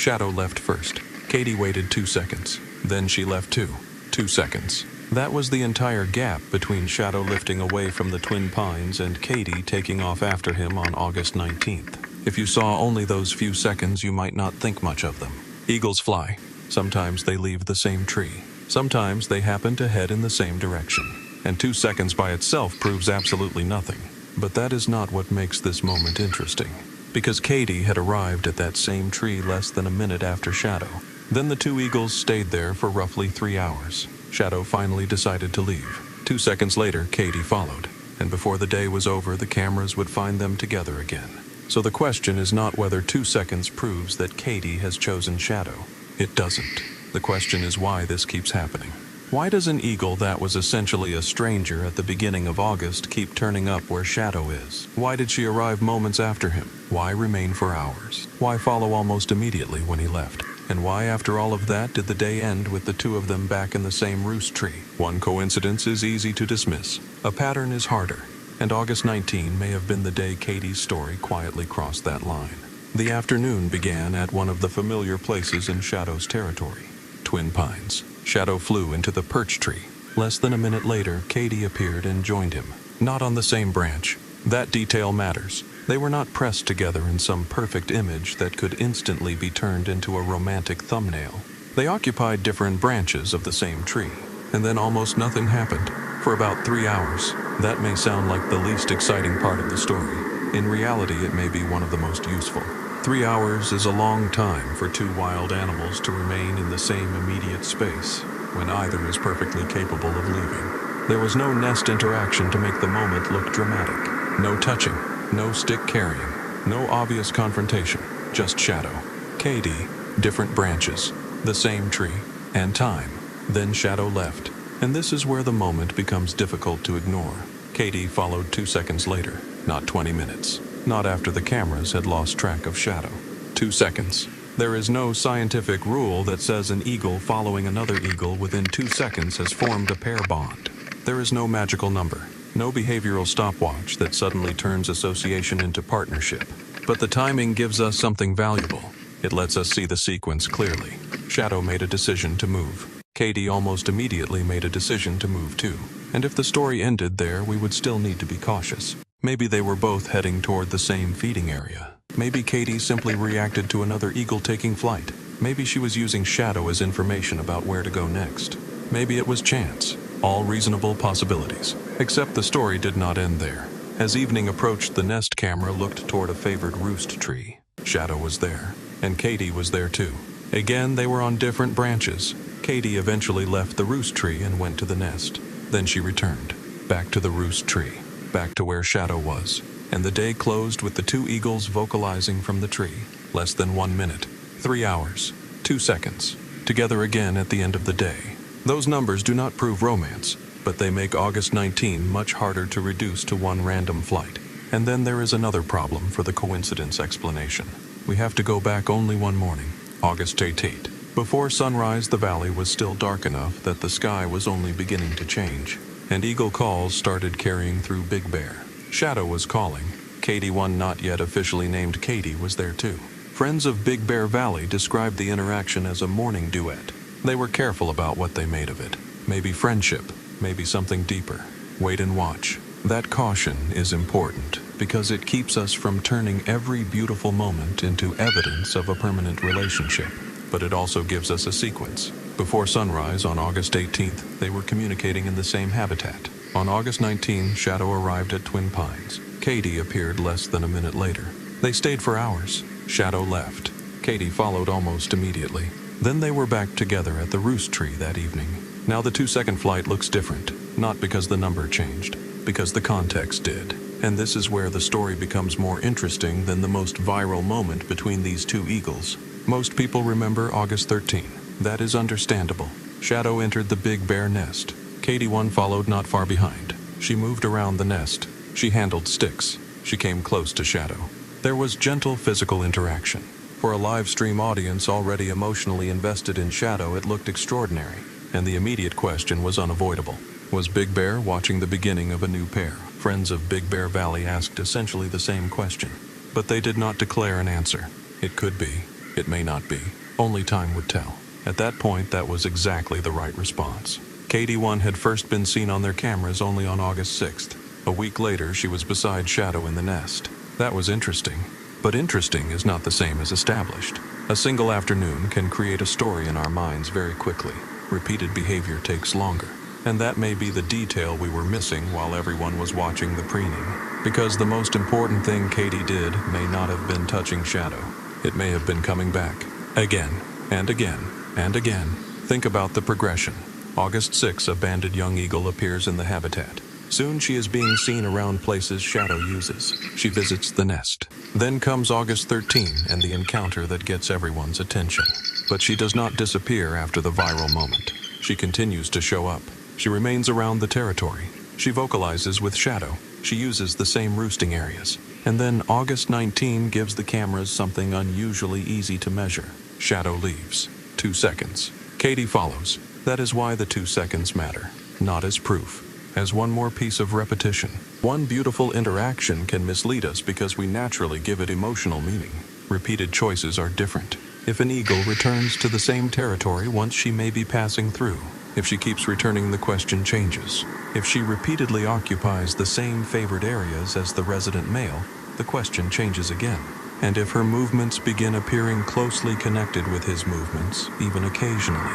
Shadow left first. Kaydee waited 2 seconds. Then she left too. 2 seconds. That was the entire gap between Shadow lifting away from the Twin Pines and Kaydee taking off after him on August 19th. If you saw only those few seconds, you might not think much of them. Eagles fly. Sometimes they leave the same tree. Sometimes they happen to head in the same direction. And 2 seconds by itself proves absolutely nothing. But that is not what makes this moment interesting. Because Kaydee had arrived at that same tree less than a minute after Shadow. Then the two eagles stayed there for roughly 3 hours. Shadow finally decided to leave. 2 seconds later, Kaydee followed. And before the day was over, the cameras would find them together again. So the question is not whether 2 seconds proves that Kaydee has chosen Shadow. It doesn't. The question is why this keeps happening. Why does an eagle that was essentially a stranger at the beginning of August keep turning up where Shadow is? Why did she arrive moments after him? Why remain for hours? Why follow almost immediately when he left? And why, after all of that, did the day end with the two of them back in the same roost tree? One coincidence is easy to dismiss. A pattern is harder. And August 19 may have been the day Kaydee's story quietly crossed that line. The afternoon began at one of the familiar places in Shadow's territory, Twin Pines. Shadow flew into the perch tree. Less than a minute later, Kaydee appeared and joined him. Not on the same branch. That detail matters. They were not pressed together in some perfect image that could instantly be turned into a romantic thumbnail. They occupied different branches of the same tree. And then almost nothing happened. For about 3 hours. That may sound like the least exciting part of the story. In reality, it may be one of the most useful. 3 hours is a long time for two wild animals to remain in the same immediate space, when either is perfectly capable of leaving. There was no nest interaction to make the moment look dramatic. No touching, no stick carrying, no obvious confrontation, just Shadow. Kaydee, different branches, the same tree, and time. Then Shadow left. And this is where the moment becomes difficult to ignore. Kaydee followed 2 seconds later, not 20 minutes. Not after the cameras had lost track of Shadow. 2 seconds. There is no scientific rule that says an eagle following another eagle within 2 seconds has formed a pair bond. There is no magical number, no behavioral stopwatch that suddenly turns association into partnership. But the timing gives us something valuable. It lets us see the sequence clearly. Shadow made a decision to move. Kaydee almost immediately made a decision to move too. And if the story ended there, we would still need to be cautious. Maybe they were both heading toward the same feeding area. Maybe Kaydee simply reacted to another eagle taking flight. Maybe she was using Shadow as information about where to go next. Maybe it was chance. All reasonable possibilities. Except the story did not end there. As evening approached, the nest camera looked toward a favored roost tree. Shadow was there, and Kaydee was there too. Again, they were on different branches. Kaydee eventually left the roost tree and went to the nest. Then she returned, back to the roost tree, back to where Shadow was. And the day closed with the two eagles vocalizing from the tree. Less than 1 minute, 3 hours, 2 seconds, together again at the end of the day. Those numbers do not prove romance, but they make August 19 much harder to reduce to one random flight. And then there is another problem for the coincidence explanation. We have to go back only one morning, August 18. Before sunrise, the valley was still dark enough that the sky was only beginning to change, and eagle calls started carrying through Big Bear. Shadow was calling. Kaydee, one not yet officially named Kaydee, was there too. Friends of Big Bear Valley described the interaction as a morning duet. They were careful about what they made of it. Maybe friendship, maybe something deeper. Wait and watch. That caution is important because it keeps us from turning every beautiful moment into evidence of a permanent relationship. But it also gives us a sequence. Before sunrise on August 18th, they were communicating in the same habitat. On August 19, Shadow arrived at Twin Pines. Kaydee appeared less than a minute later. They stayed for hours. Shadow left. Kaydee followed almost immediately. Then they were back together at the roost tree that evening. Now the 2-second flight looks different, not because the number changed, because the context did. And this is where the story becomes more interesting than the most viral moment between these two eagles. Most people remember August 13. That is understandable. Shadow entered the Big Bear nest. Kaydee one followed not far behind. She moved around the nest. She handled sticks. She came close to Shadow. There was gentle physical interaction. For a live stream audience already emotionally invested in Shadow, it looked extraordinary. And the immediate question was unavoidable. Was Big Bear watching the beginning of a new pair? Friends of Big Bear Valley asked essentially the same question. But they did not declare an answer. It could be. It may not be. Only time would tell. At that point, that was exactly the right response. Kaydee 1 had first been seen on their cameras only on August 6th. A week later, she was beside Shadow in the nest. That was interesting. But interesting is not the same as established. A single afternoon can create a story in our minds very quickly. Repeated behavior takes longer. And that may be the detail we were missing while everyone was watching the preening. Because the most important thing Kaydee did may not have been touching Shadow. It may have been coming back. Again, and again, and again. Think about the progression. August 6, a banded young eagle appears in the habitat. Soon she is being seen around places Shadow uses. She visits the nest. Then comes August 13 and the encounter that gets everyone's attention. But she does not disappear after the viral moment. She continues to show up. She remains around the territory. She vocalizes with Shadow. She uses the same roosting areas. And then August 19 gives the cameras something unusually easy to measure. Shadow leaves. 2 seconds. Kaydee follows. That is why the 2 seconds matter. Not as proof. As one more piece of repetition. One beautiful interaction can mislead us because we naturally give it emotional meaning. Repeated choices are different. If an eagle returns to the same territory once, she may be passing through. If she keeps returning, the question changes. If she repeatedly occupies the same favored areas as the resident male, the question changes again. And if her movements begin appearing closely connected with his movements, even occasionally,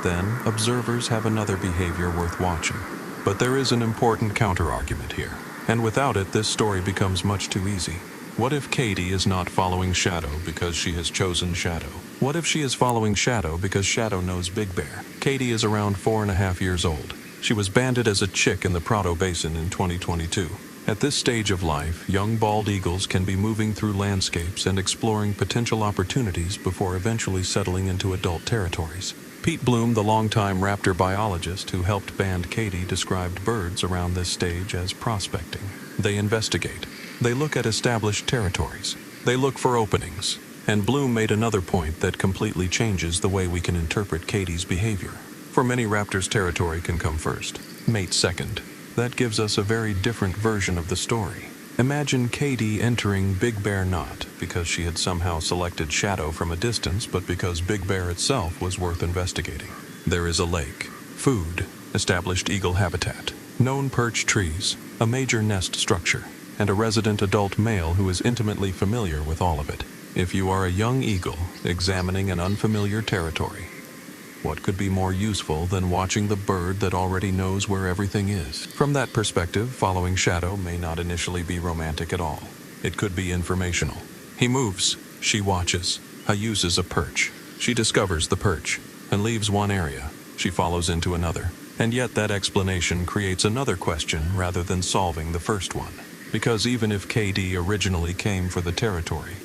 then observers have another behavior worth watching. But there is an important counter-argument here. And without it, this story becomes much too easy. What if Kaydee is not following Shadow because she has chosen Shadow? What if she is following Shadow because Shadow knows Big Bear? Kaydee is around 4.5 years old. She was banded as a chick in the Prado Basin in 2022. At this stage of life, young bald eagles can be moving through landscapes and exploring potential opportunities before eventually settling into adult territories. Pete Bloom, the longtime raptor biologist who helped band Kaydee, described birds around this stage as prospecting. They investigate. They look at established territories. They look for openings. And Bloom made another point that completely changes the way we can interpret Kaydee's behavior. For many raptors, territory can come first, mate second. That gives us a very different version of the story. Imagine Kaydee entering Big Bear not because she had somehow selected Shadow from a distance, but because Big Bear itself was worth investigating. There is a lake, food, established eagle habitat, known perch trees, a major nest structure, and a resident adult male who is intimately familiar with all of it. If you are a young eagle examining an unfamiliar territory, what could be more useful than watching the bird that already knows where everything is? From that perspective, following Shadow may not initially be romantic at all. It could be informational. He moves, she watches, uses a perch. She discovers the perch and leaves one area. She follows into another. And yet that explanation creates another question rather than solving the first one. Because even if Kaydee originally came for the territory,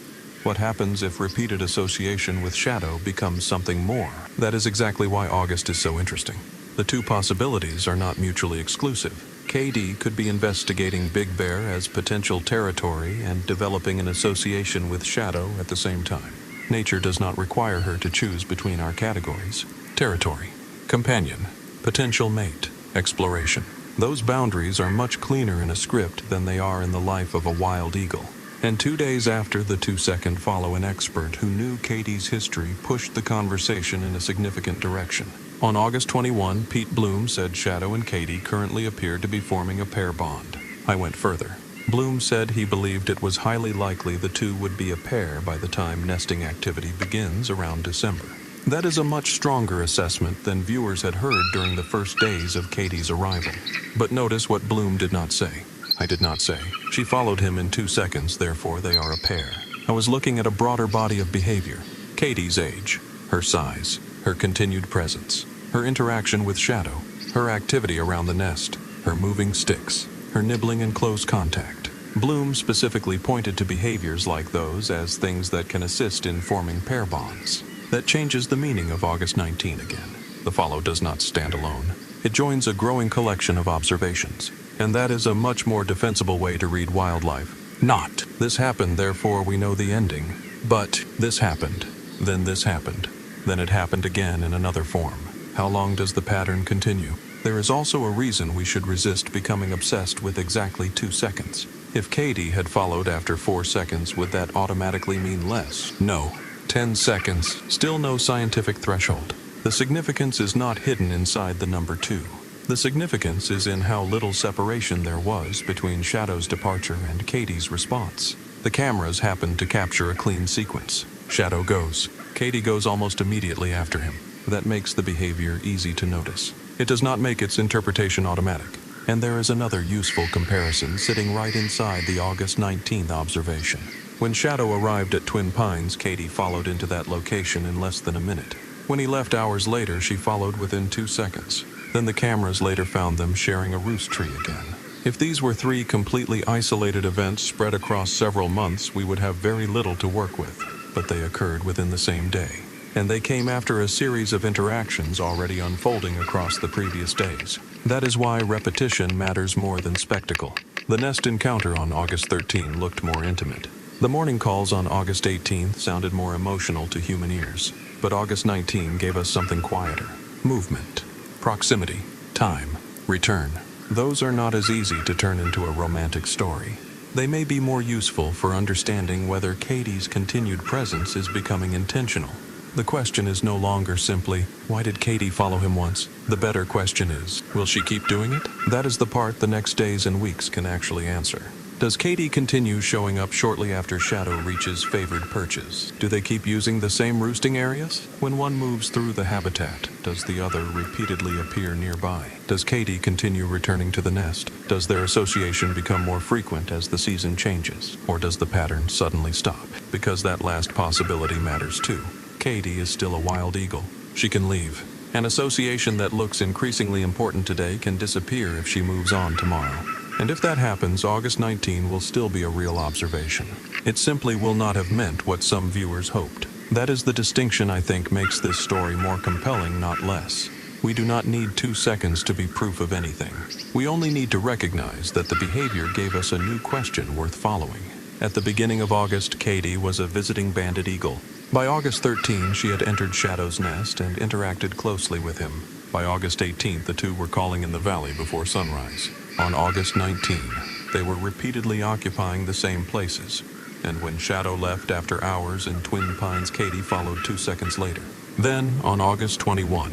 what happens if repeated association with Shadow becomes something more? That is exactly why August is so interesting. The two possibilities are not mutually exclusive. Kaydee could be investigating Big Bear as potential territory and developing an association with Shadow at the same time. Nature does not require her to choose between our categories. Territory, companion, potential mate, exploration. Those boundaries are much cleaner in a script than they are in the life of a wild eagle. And 2 days after the 2-second follow, an expert who knew Kaydee's history pushed the conversation in a significant direction. On August 21, Pete Bloom said Shadow and Kaydee currently appeared to be forming a pair bond. I went further. Bloom said he believed it was highly likely the two would be a pair by the time nesting activity begins around December. That is a much stronger assessment than viewers had heard during the first days of Kaydee's arrival. But notice what Bloom did not say. I did not say. She followed him in 2 seconds, therefore they are a pair. I was looking at a broader body of behavior. Kaydee's age, her size, her continued presence, her interaction with Shadow, her activity around the nest, her moving sticks, her nibbling and close contact. Bloom specifically pointed to behaviors like those as things that can assist in forming pair bonds. That changes the meaning of August 19 again. The follow does not stand alone. It joins a growing collection of observations. And that is a much more defensible way to read wildlife. Not, this happened, therefore we know the ending. But, this happened. Then this happened. Then it happened again in another form. How long does the pattern continue? There is also a reason we should resist becoming obsessed with exactly 2 seconds. If Kaydee had followed after 4 seconds, would that automatically mean less? No. 10 seconds, still no scientific threshold. The significance is not hidden inside the number 2. The significance is in how little separation there was between Shadow's departure and Kaydee's response. The cameras happened to capture a clean sequence. Shadow goes. Kaydee goes almost immediately after him. That makes the behavior easy to notice. It does not make its interpretation automatic. And there is another useful comparison sitting right inside the August 19th observation. When Shadow arrived at Twin Pines, Kaydee followed into that location in less than a minute. When he left hours later, she followed within 2 seconds. Then the cameras later found them sharing a roost tree again. If these were 3 completely isolated events spread across several months, we would have very little to work with. But they occurred within the same day. And they came after a series of interactions already unfolding across the previous days. That is why repetition matters more than spectacle. The nest encounter on August 13 looked more intimate. The morning calls on August 18th sounded more emotional to human ears. But August 19 gave us something quieter. Movement, proximity, time, return. Those are not as easy to turn into a romantic story. They may be more useful for understanding whether Kaydee's continued presence is becoming intentional. The question is no longer simply, why did Kaydee follow him once? The better question is, will she keep doing it? That is the part the next days and weeks can actually answer. Does Kaydee continue showing up shortly after Shadow reaches favored perches? Do they keep using the same roosting areas? When one moves through the habitat, does the other repeatedly appear nearby? Does Kaydee continue returning to the nest? Does their association become more frequent as the season changes? Or does the pattern suddenly stop? Because that last possibility matters too. Kaydee is still a wild eagle. She can leave. An association that looks increasingly important today can disappear if she moves on tomorrow. And if that happens, August 19 will still be a real observation. It simply will not have meant what some viewers hoped. That is the distinction I think makes this story more compelling, not less. We do not need 2 seconds to be proof of anything. We only need to recognize that the behavior gave us a new question worth following. At the beginning of August, Kaydee was a visiting banded eagle. By August 13, she had entered Shadow's nest and interacted closely with him. By August 18, the two were calling in the valley before sunrise. On August 19, they were repeatedly occupying the same places. And when Shadow left after hours in Twin Pines, Kaydee followed 2 seconds later. Then, on August 21,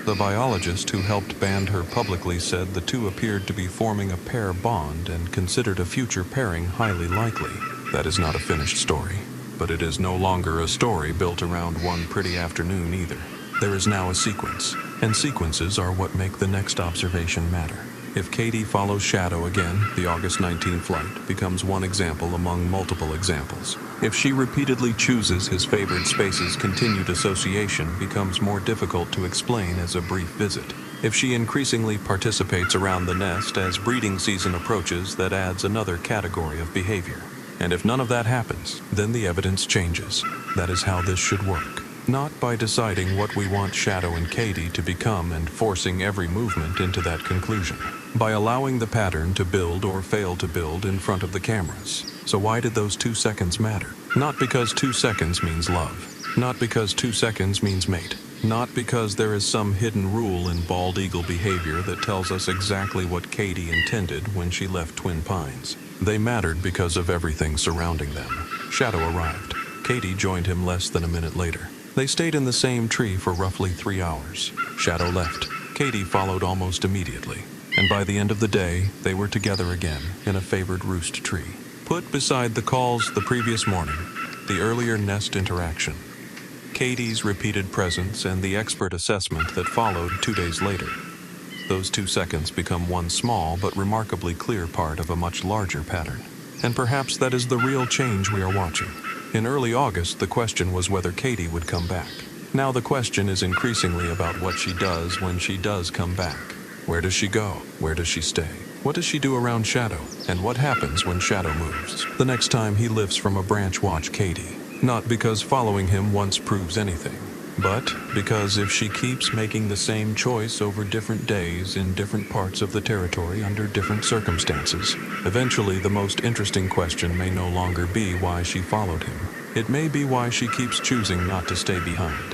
the biologist who helped band her publicly said the two appeared to be forming a pair bond and considered a future pairing highly likely. That is not a finished story. But it is no longer a story built around one pretty afternoon either. There is now a sequence, and sequences are what make the next observation matter. If Kaydee follows Shadow again, the August 19 flight becomes one example among multiple examples. If she repeatedly chooses his favored spaces, continued association becomes more difficult to explain as a brief visit. If she increasingly participates around the nest as breeding season approaches, that adds another category of behavior. And if none of that happens, then the evidence changes. That is how this should work. Not by deciding what we want Shadow and Kaydee to become and forcing every movement into that conclusion. By allowing the pattern to build or fail to build in front of the cameras. So why did those 2 seconds matter? Not because 2 seconds means love. Not because 2 seconds means mate. Not because there is some hidden rule in bald eagle behavior that tells us exactly what Kaydee intended when she left Twin Pines. They mattered because of everything surrounding them. Shadow arrived. Kaydee joined him less than a minute later. They stayed in the same tree for roughly 3 hours. Shadow left. Kaydee followed almost immediately. And by the end of the day, they were together again in a favored roost tree. Put beside the calls the previous morning, the earlier nest interaction, Kaydee's repeated presence, and the expert assessment that followed 2 days later. Those 2 seconds become one small but remarkably clear part of a much larger pattern. And perhaps that is the real change we are watching. In early August, the question was whether Kaydee would come back. Now the question is increasingly about what she does when she does come back. Where does she go? Where does she stay? What does she do around Shadow? And what happens when Shadow moves? The next time he lifts from a branch, watch Kaydee. Not because following him once proves anything, but because if she keeps making the same choice over different days in different parts of the territory under different circumstances, eventually the most interesting question may no longer be why she followed him. It may be why she keeps choosing not to stay behind.